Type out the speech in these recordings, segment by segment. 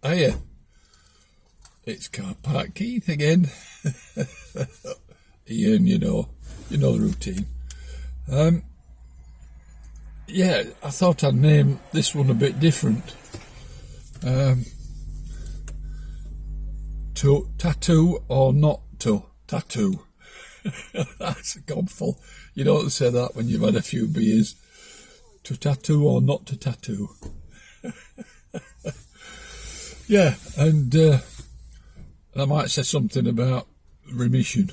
Hiya, it's Car Park Keith again. Ian, you know the routine. Yeah, I thought I'd name this one a bit different. To tattoo or not to tattoo. That's a gobful. You don't say that when you've had a few beers. To tattoo or not to tattoo. Yeah, and I might say something about remission.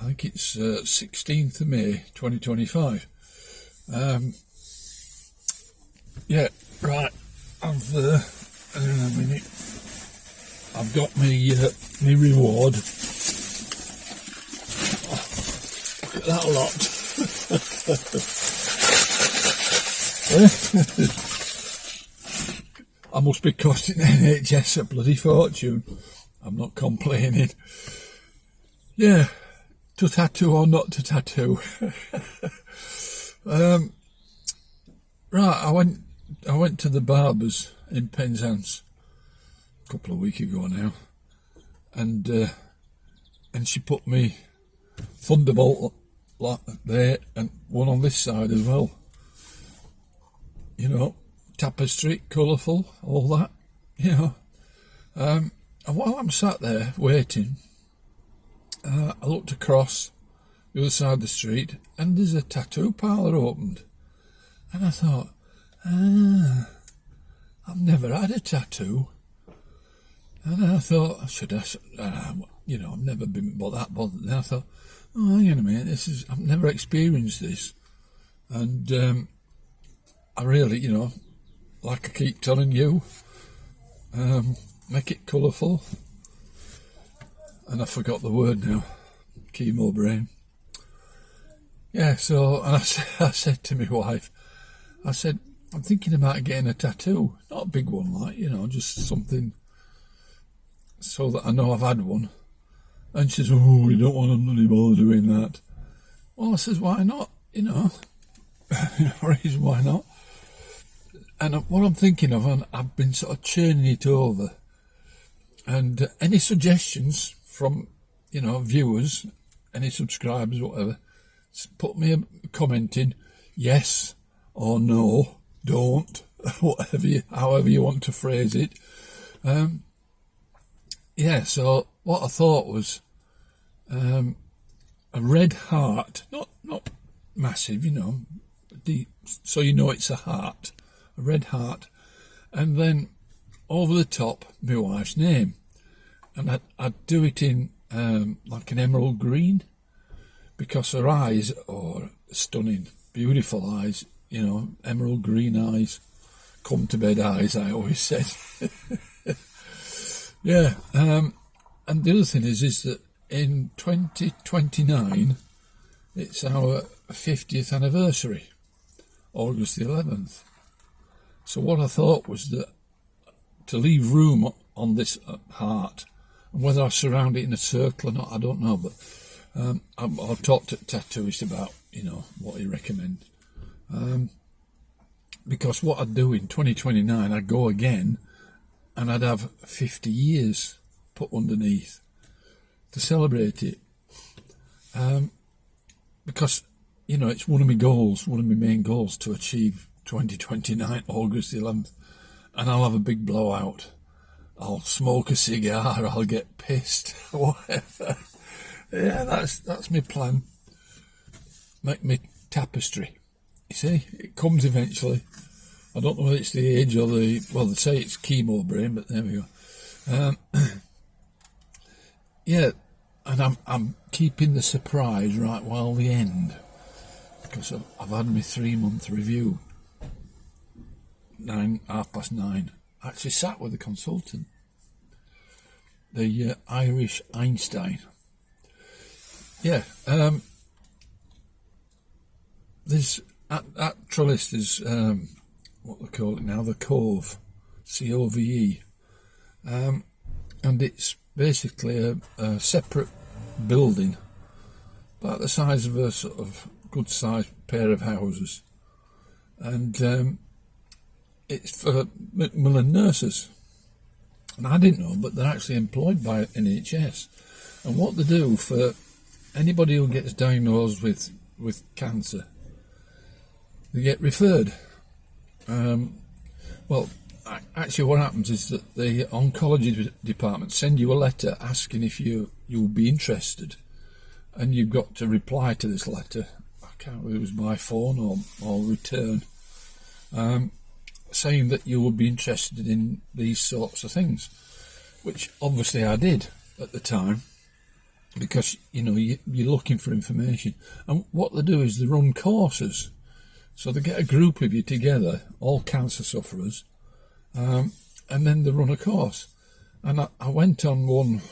I think it's 16th of May 2025. Yeah, right. I've hang on a minute. I've got me reward. Oh, look at that lot. I must be costing NHS a bloody fortune. I'm not complaining. Yeah, to tattoo or not to tattoo. Right, I went to the barber's in Penzance a couple of weeks ago now, and she put me Thunderbolt like there and one on this side as well. You know, tapestry, colourful, all that. You know, and while I'm sat there waiting, I looked across the other side of the street, and there's a tattoo parlour opened, and I thought, I've never had a tattoo. And I thought, I've never been that bothered. And I thought, oh, hang on a minute, I've never experienced this. And I really, like I keep telling you, make it colourful. And I forgot the word now, chemo brain. Yeah, so and I said to my wife, I said, I'm thinking about getting a tattoo. Not a big one, like, just something so that I know I've had one. And she says, oh, we don't want to bloody bother doing that. Well, I says, why not? No reason why not. And what I'm thinking of, and I've been sort of churning it over. And any suggestions from, viewers, any subscribers, whatever, put me a comment in, yes or no, don't, however you want to phrase it. Yeah, so what I thought was a red heart, not massive, deep, so it's a heart, a red heart, and then over the top my wife's name, and I'd do it in like an emerald green, because her eyes are stunning, beautiful eyes, emerald green eyes, come to bed eyes, I always said. Yeah, and the other thing is that in 2029 it's our 50th anniversary, August the 11th. So what I thought was that to leave room on this heart, and whether I surround it in a circle or not, I don't know, but I'll talk to tattooist about, what he recommends. Because what I'd do in 2029, I'd go again, and I'd have 50 years put underneath to celebrate it. Because, it's one of my main goals to achieve 2029, August the 11th. And I'll have a big blowout. I'll smoke a cigar, I'll get pissed, whatever. Yeah, that's my plan. Make me tapestry. You see, it comes eventually. I don't know whether it's the age or they say it's chemo brain, but there we go. Yeah, and I'm keeping the surprise right while the end, because I've had my 3-month review. 9:30. I actually sat with a consultant, the Irish Einstein. Yeah, there's at Trellis there's what they call it now, the Cove, COVE, and it's basically a separate building, about the size of a sort of good-sized pair of houses, and it's for Macmillan nurses. And I didn't know, but they're actually employed by NHS. And what they do for anybody who gets diagnosed with cancer, they get referred. Well, actually what happens is that the oncology department send you a letter asking if you'll be interested. And you've got to reply to this letter. I can't remember if it was by phone or return. Saying that you would be interested in these sorts of things, which obviously I did at the time, because you're looking for information. And what they do is they run courses, so they get a group of you together, all cancer sufferers, and then they run a course. And I went on one,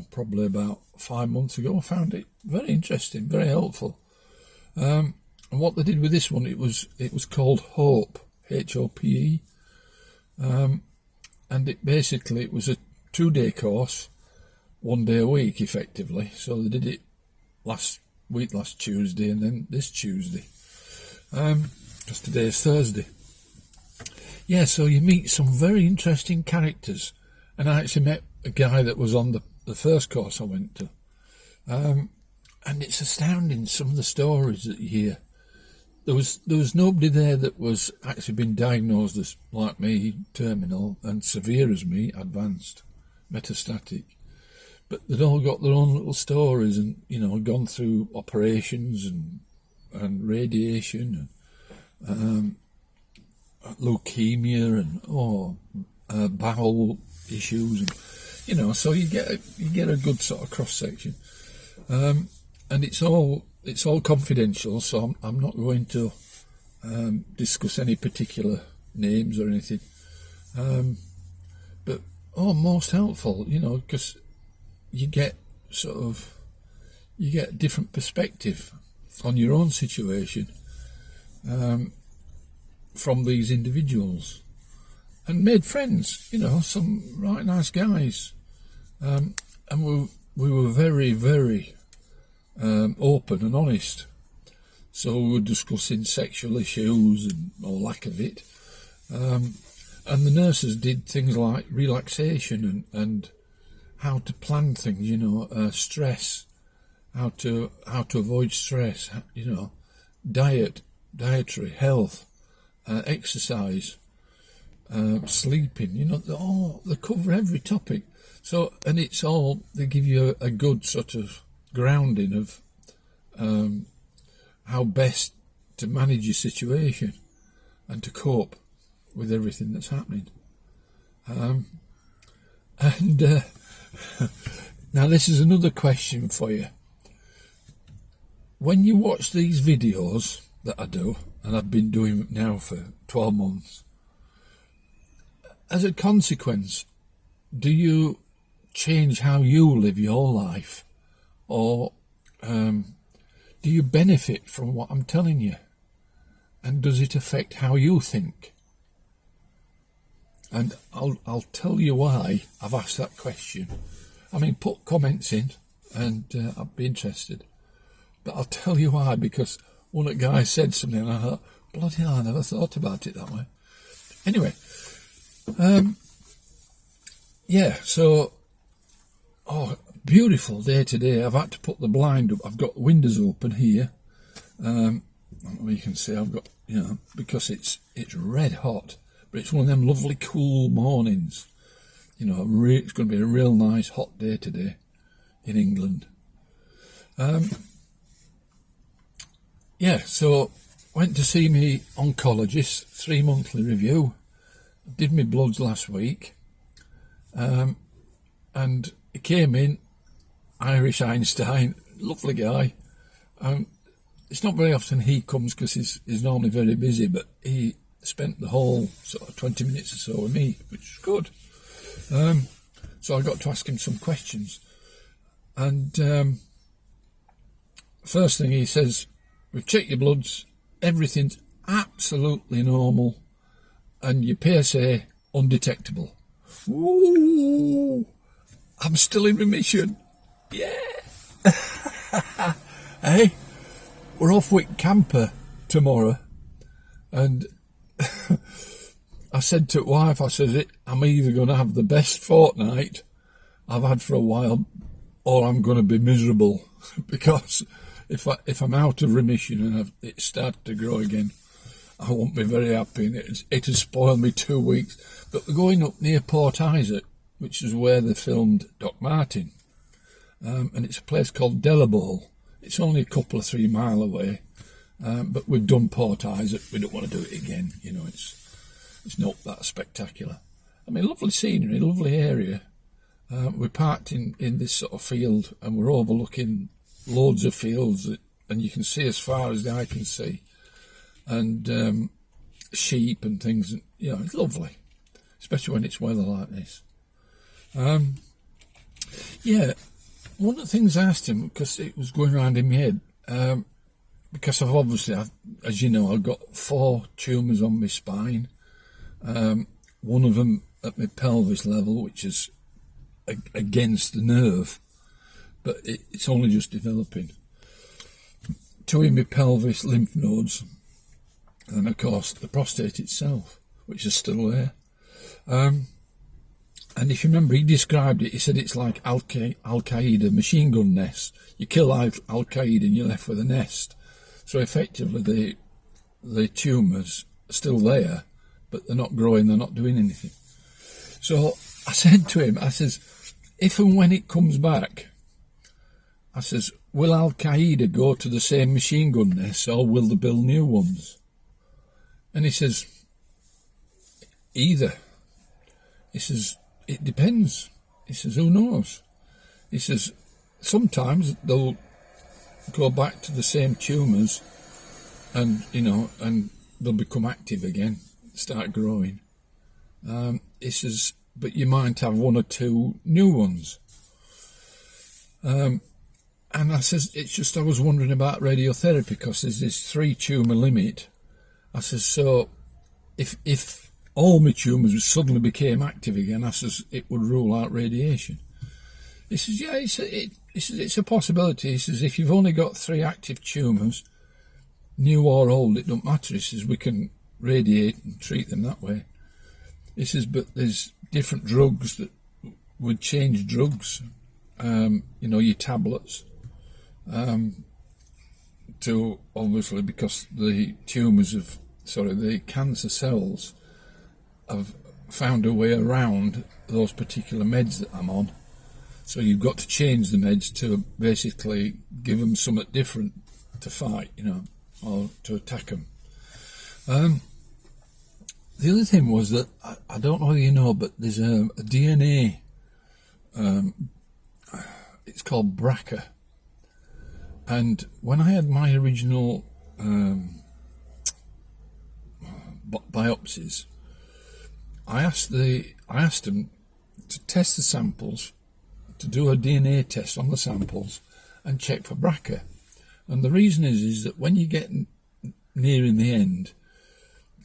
probably about 5 months ago. I found it very interesting, very helpful. And what they did with this one, it was called Hope. HOPE, and it was a 2-day course, 1 day a week effectively. So they did it last Tuesday, and then this Tuesday, because today is Thursday. Yeah, so you meet some very interesting characters, and I actually met a guy that was on the first course I went to, and it's astounding some of the stories that you hear. There was nobody there that was actually been diagnosed as, like me, terminal, and severe as me, advanced, metastatic. But they'd all got their own little stories, and gone through operations and radiation, and leukemia, and bowel issues, and so you get a good sort of cross section, and it's all confidential, so I'm not going to discuss any particular names or anything. But most helpful, because you get different perspective on your own situation from these individuals, and made friends. Some right nice guys, and we were very, very open and honest. So we were discussing sexual issues or lack of it, and the nurses did things like relaxation and how to plan things, stress, how to avoid stress, dietary health, exercise, sleeping, they cover every topic. So, and it's all, they give you a good sort of grounding of how best to manage your situation and to cope with everything that's happening. Now this is another question for you. When you watch these videos that I do, and I've been doing now for 12 months, as a consequence, do you change how you live your life? Or do you benefit from what I'm telling you? And does it affect how you think? And I'll tell you why I've asked that question. I mean, put comments in, and I'll be interested. But I'll tell you why, because one of the guys said something, and I thought, bloody hell, I never thought about it that way. Anyway, so, beautiful day today. I've had to put the blind up. I've got windows open here. I don't know if you can see, I've got, because it's red hot, but it's one of them lovely cool mornings. It's going to be a real nice hot day today in England. So went to see me oncologist, 3 monthly review. Did my bloods last week, and he came in, Irish Einstein, lovely guy. It's not very often he comes because he's normally very busy, but he spent the whole sort of 20 minutes or so with me, which is good. So I got to ask him some questions, and first thing he says, we've checked your bloods, everything's absolutely normal, and your PSA undetectable. Ooh, I'm still in remission. Yeah. Hey, we're off with camper tomorrow, and I said to wife, I said, I'm either going to have the best fortnight I've had for a while, or I'm going to be miserable, because if I'm out of remission and it started to grow again, I won't be very happy, and it has spoiled me 2 weeks. But we're going up near Port Isaac, which is where they filmed Doc Martin, and it's a place called Delabole. It's only a couple of 3 mile away, but we've done Port Isaac. We don't want to do it again. You know, it's not that spectacular. I mean, lovely scenery, lovely area. We parked in this sort of field, and we're overlooking loads of fields, and you can see as far as the eye can see, and sheep and things. And, you know, it's lovely, especially when it's weather like this. Yeah, one of the things I asked him, because it was going around in my head, because I've obviously, as you know, I've got 4 tumours on my spine. One of them at my pelvis level, which is against the nerve, but it's only just developing. 2 in my pelvis lymph nodes, and of course the prostate itself, which is still there. And if you remember, he described it, he said it's like Al-Qaeda machine gun nest. You kill Al-Qaeda and you're left with a nest. So effectively the tumours are still there, but they're not growing, they're not doing anything. So I said to him, I says, if and when it comes back, I says, will Al-Qaeda go to the same machine gun nests, or will they build new ones? And he says, either. He says, it depends. He says, who knows? He says, sometimes they'll go back to the same tumours, and, you know, and they'll become active again, start growing. He says, but you might have 1 or 2 new ones. And I says, it's just, I was wondering about radiotherapy, because there's this 3 tumour limit. I says, so if all my tumours suddenly became active again, I says, it would rule out radiation. He says, yeah, it's a possibility. He says, if you've only got 3 active tumours, new or old, it don't matter. He says, we can radiate and treat them that way. He says, but there's different drugs that would change drugs, you know, your tablets, to obviously, because the the cancer cells have found a way around those particular meds that I'm on. So you've got to change the meds to basically give them something different to fight, you know, or to attack them. The other thing was that, I don't know whether you know, but there's a DNA, it's called BRCA. And when I had my original biopsies, I asked them to test the samples, to do a DNA test on the samples and check for BRCA. And the reason is that when you get nearing the end,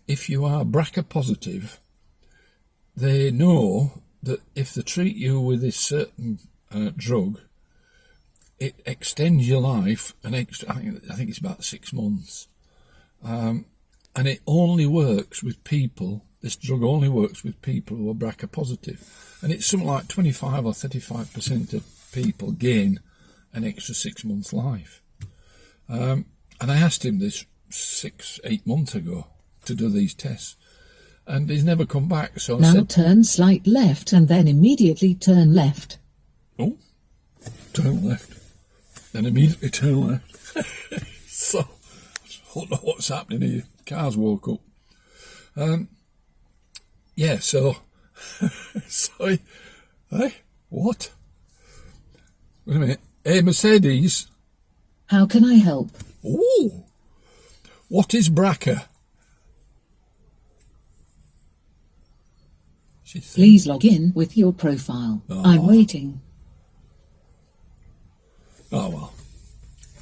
if you are BRCA positive, they know that if they treat you with this certain drug, it extends your life an extra, I think it's about 6 months. And it only works with people, this drug only works with people who are BRCA positive. And it's something like 25 or 35% of people gain an extra 6 months life. And I asked him this 6-8 months ago to do these tests, and he's never come back. So now I said, turn slight left and then immediately turn left. Oh, turn left, then immediately turn left. So I don't know what's happening here. Cars woke up. Yeah, so sorry. Hey, what? Wait a minute. Hey, Mercedes. How can I help? Oh, what is BRCA? Please log in with your profile. I'm waiting. Oh, well.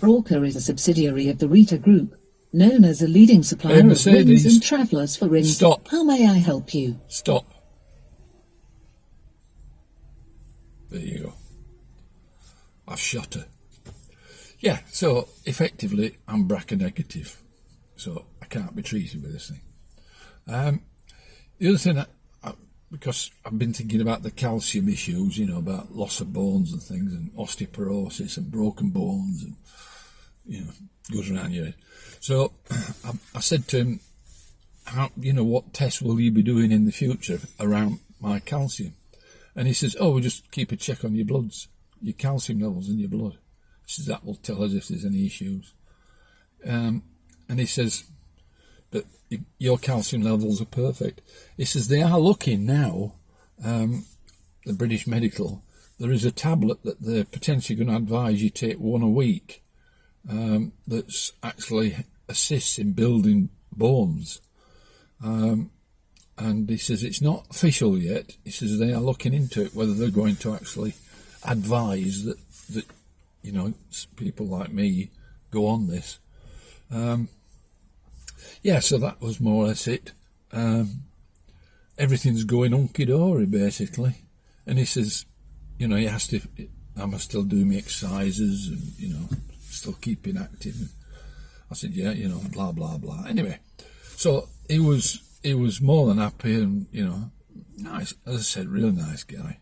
BRCA is a subsidiary of the Rita Group, known as a leading supplier of rings and travellers for rings. Stop. How may I help you? Stop. There you go. I've shot her. Yeah, so effectively I'm BRCA negative, so I can't be treated with this thing. The The other thing, because I've been thinking about the calcium issues, you know, about loss of bones and things, and osteoporosis and broken bones, and, you know, goes around your head. So I said to him, what tests will you be doing in the future around my calcium? And he says, we'll just keep a check on your bloods, your calcium levels in your blood. He says, that will tell us if there's any issues. And he says, but your calcium levels are perfect. He says, they are looking now, the British Medical, there is a tablet that they're potentially going to advise you take one a week, that's actually assists in building bones. And he says it's not official yet. He says they are looking into it, whether they're going to actually advise that people like me go on this. So that was more or less it. Everything's going hunky-dory, basically. And he says, he asked if I must still do my exercises and, still keeping active. I said, yeah, blah, blah, blah. Anyway, so he was more than happy and, nice. As I said, really nice guy.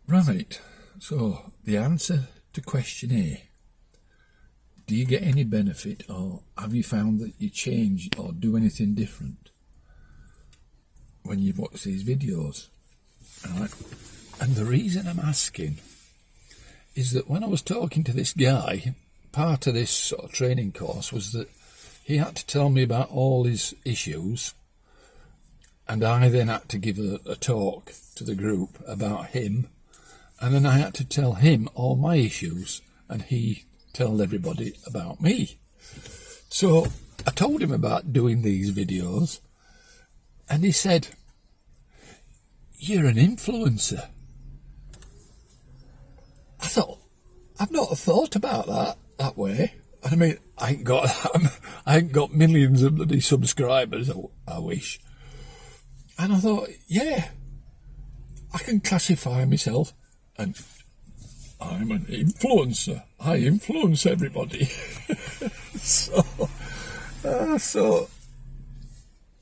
Right, so the answer to question A. Do you get any benefit, or have you found that you change or do anything different when you've watched these videos? Right. And the reason I'm asking is that when I was talking to this guy, part of this sort of training course was that he had to tell me about all his issues, and I then had to give a talk to the group about him, and then I had to tell him all my issues, and he told everybody about me. So I told him about doing these videos, and he said, "You're an influencer." I thought, I've not thought about that way. I mean, I ain't got millions of bloody subscribers, I wish. And I thought, yeah, I can classify myself, and I'm an influencer. I influence everybody. So,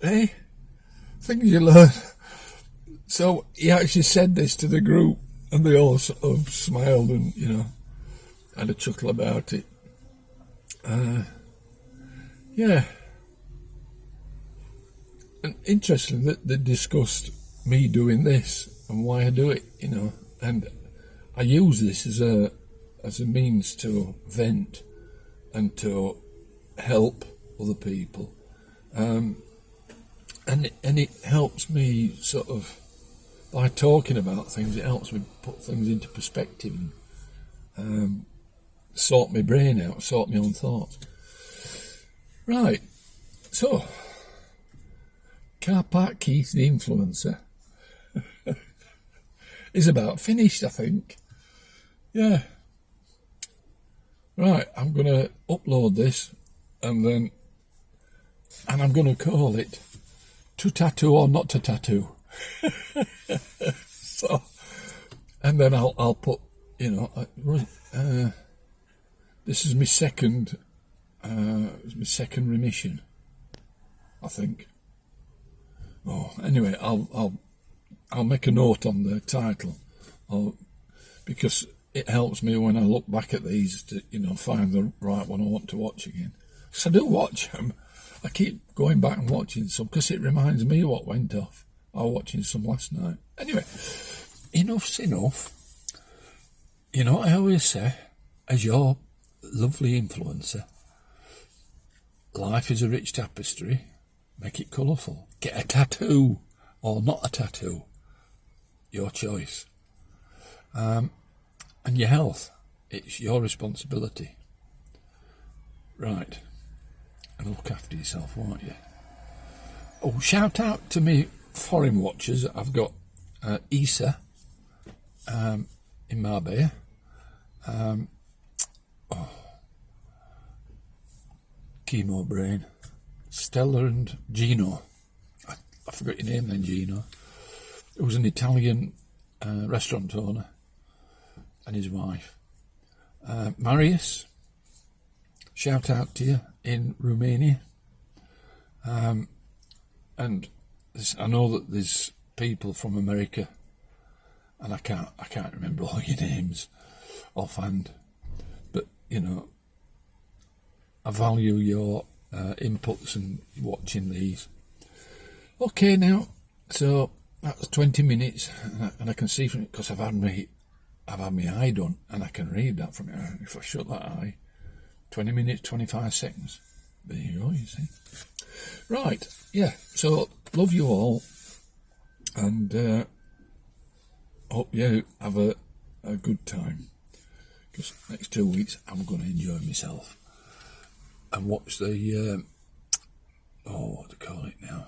hey, things you learn. So he actually said this to the group, and they all sort of smiled and, had a chuckle about it. Yeah. And interesting that they discussed me doing this and why I do it, and I use this as a means to vent and to help other people, and it helps me sort of, by talking about things, it helps me put things into perspective and sort my brain out, sort my own thoughts. Right, so Car Park Keith the influencer is about finished, I think. Yeah. Right, I'm going to upload this and I'm going to call it To Tattoo or Not to Tattoo. So, and then I'll put, this is my second remission, I think. Oh, anyway, I'll make a note on the title, because it helps me when I look back at these to, find the right one I want to watch again. Because I do watch them. I keep going back and watching some because it reminds me what went off. I was watching some last night. Anyway, enough's enough. You know what I always say, as your lovely influencer, life is a rich tapestry. Make it colourful. Get a tattoo or not a tattoo. Your choice. And your health. It's your responsibility. Right. And look after yourself, won't you? Oh, shout out to me foreign watchers. I've got Isa in Marbella. Chemo Brain. Stella and Gino. I forgot your name then, Gino. It was an Italian restaurant owner and his wife. Marius, shout out to you in Romania. and I know that there's people from America, and I can't remember all your names offhand, but you know, I value your inputs and watching these. Okay, now, so that's 20 minutes, and I can see from it, because I've had my eye done, and I can read that from it. If I shut that eye, 20 minutes, 25 seconds. There you go, you see. Right, yeah, so love you all, and hope you have a good time, because next 2 weeks I'm going to enjoy myself and watch the, what do they call it now?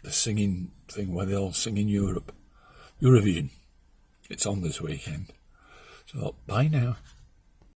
The singing thing where they all sing in Europe. Eurovision. It's on this weekend. So, bye now.